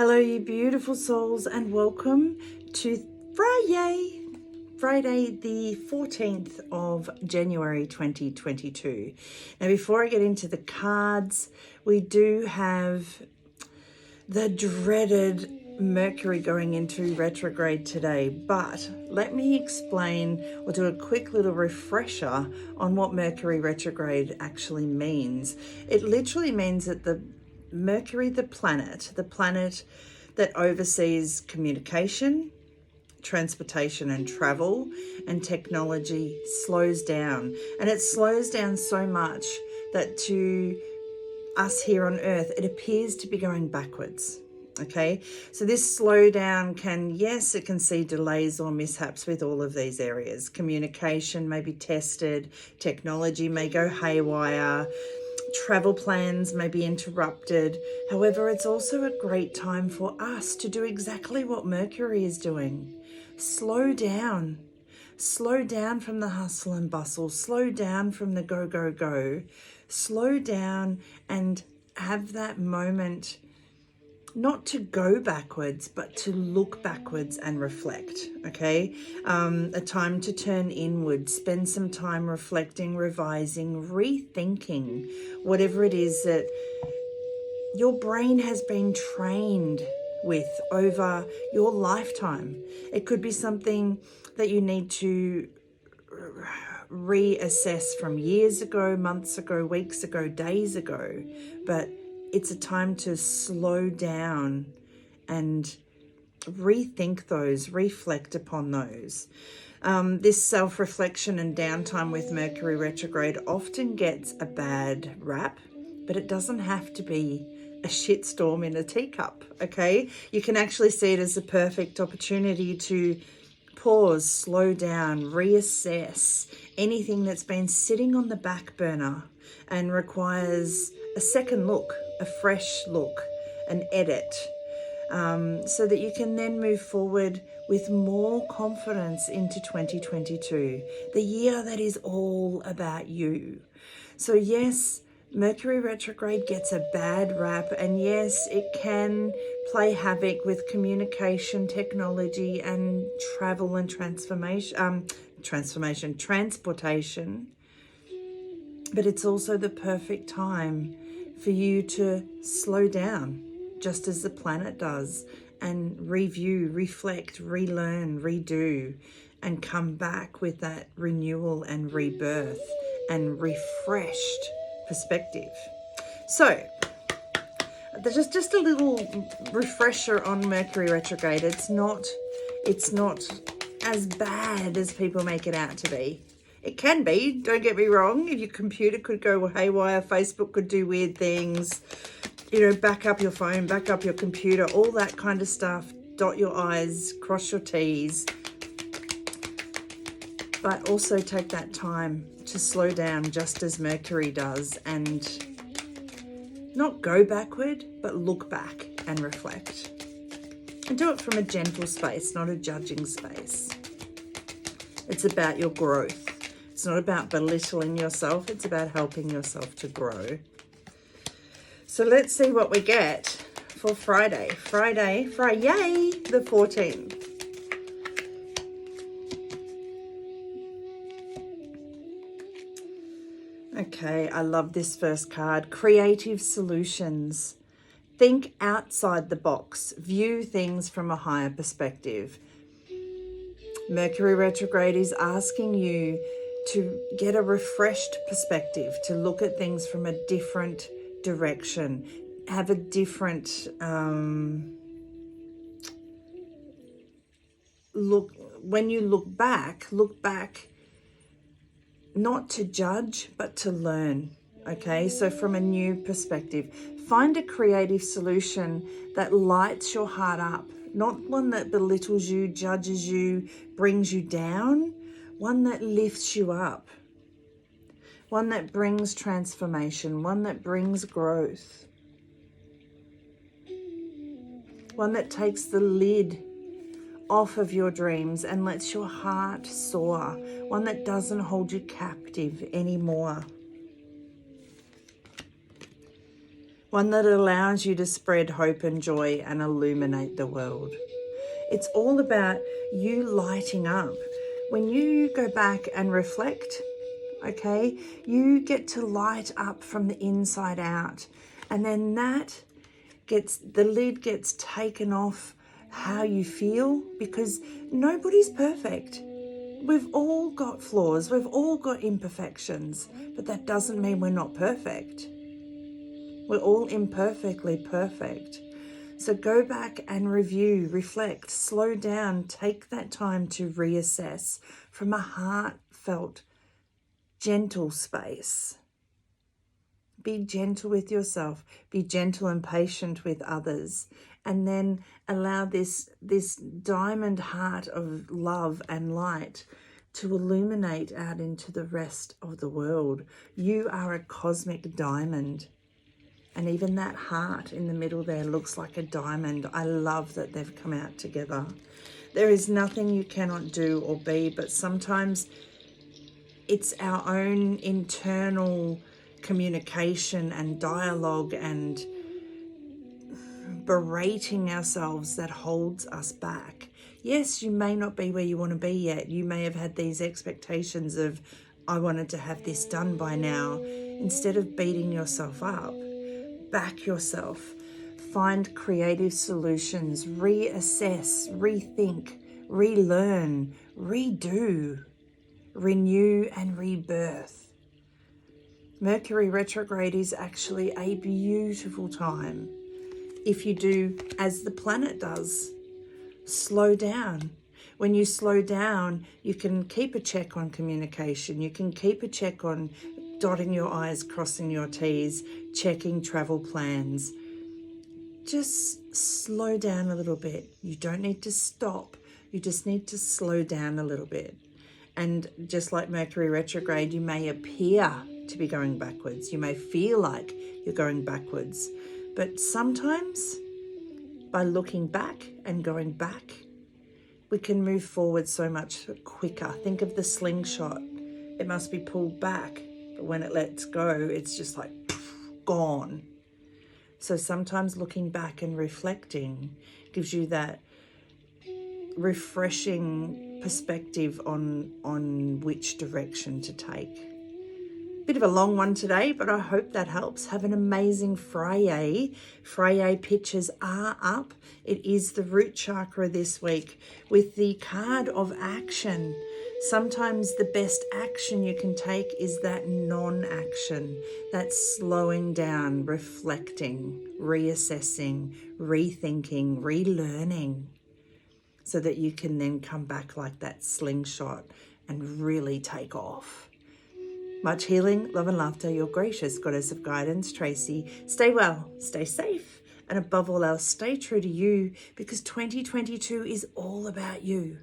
Hello, you beautiful souls, and welcome to Friday, the 14th of January 2022. Now, before I get into the cards, we do have the dreaded Mercury going into retrograde today, but let me explain or do a quick little refresher on what Mercury retrograde actually means. It literally means that the Mercury, the planet that oversees communication, transportation and travel and technology, slows down. And it slows down so much that to us here on Earth, it appears to be going backwards. Okay, so this slowdown it can see delays or mishaps with all of these areas. Communication may be tested, technology may go haywire, travel plans may be interrupted. However, it's also a great time for us to do exactly what Mercury is doing. Slow down. Slow down from the hustle and bustle. Slow down from the go, go, go. Slow down and have that moment, not to go backwards, but to look backwards and reflect, okay? A time to turn inward, spend some time reflecting, revising, rethinking, whatever it is that your brain has been trained with over your lifetime. It could be something that you need to reassess from years ago, months ago, weeks ago, days ago, but it's a time to slow down and rethink those, reflect upon those. This self-reflection and downtime with Mercury retrograde often gets a bad rap, but it doesn't have to be a shitstorm in a teacup, okay? You can actually see it as a perfect opportunity to pause, slow down, reassess anything that's been sitting on the back burner and requires a second look, a fresh look, an edit, so that you can then move forward with more confidence into 2022, the year that is all about you. So yes, Mercury retrograde gets a bad rap, and yes, it can play havoc with communication, technology, and travel and transportation. But it's also the perfect time for you to slow down, just as the planet does, and review, reflect, relearn, redo, and come back with that renewal and rebirth and refreshed perspective. So there's just a little refresher on Mercury retrograde. It's not as bad as people make it out to be. It can be, don't get me wrong. Your computer could go haywire, Facebook could do weird things, back up your phone, back up your computer, all that kind of stuff. Dot your I's, cross your T's. But also take that time to slow down just as Mercury does, and not go backward, but look back and reflect. And do it from a gentle space, not a judging space. It's about your growth. It's not about belittling yourself. It's about helping yourself to grow. So let's see what we get for Friday. FRIYAY the 14th. Okay, I love this first card. Creative solutions. Think outside the box. View things from a higher perspective. Mercury retrograde is asking you to get a refreshed perspective, to look at things from a different direction, have a different look. When you look back not to judge, but to learn. Okay, so from a new perspective, find a creative solution that lights your heart up, not one that belittles you, judges you, brings you down, one that lifts you up, one that brings transformation, one that brings growth, one that takes the lid off of your dreams and lets your heart soar, one that doesn't hold you captive anymore. one that allows you to spread hope and joy and illuminate the world. It's all about you lighting up. When you go back and reflect, okay, you get to light up from the inside out. And then the lid gets taken off how you feel, because nobody's perfect. We've all got flaws, we've all got imperfections, but that doesn't mean we're not perfect. We're all imperfectly perfect. So go back and review, reflect, slow down, take that time to reassess from a heartfelt, gentle space. Be gentle with yourself, be gentle and patient with others, and then allow this diamond heart of love and light to illuminate out into the rest of the world. You are a cosmic diamond. And even that heart in the middle there looks like a diamond. I love that they've come out together. There is nothing you cannot do or be, but sometimes it's our own internal communication and dialogue and berating ourselves that holds us back. Yes, you may not be where you want to be yet. You may have had these expectations of, I wanted to have this done by now. Instead of beating yourself up, back yourself, find creative solutions, reassess, rethink, relearn, redo, renew and rebirth. Mercury retrograde is actually a beautiful time if you do as the planet does, slow down. When you slow down, you can keep a check on communication, you can keep a check on dotting your I's, crossing your T's, checking travel plans. Just slow down a little bit. You don't need to stop. You just need to slow down a little bit. And just like Mercury retrograde, you may appear to be going backwards. You may feel like you're going backwards. But sometimes by looking back and going back, we can move forward so much quicker. Think of the slingshot. It must be pulled back, but when it lets go, it's just like gone. So sometimes looking back and reflecting gives you that refreshing perspective on which direction to take. Bit of a long one today, but I hope that helps. Have an amazing FRIYAY. FRIYAY pictures are up. It is the root chakra this week with the card of action. Sometimes the best action you can take is that non-action, that slowing down, reflecting, reassessing, rethinking, relearning, so that you can then come back like that slingshot and really take off. Much healing, love and laughter, your gracious goddess of guidance, Tracy. Stay well, stay safe, and above all else, stay true to you, because 2022 is all about you.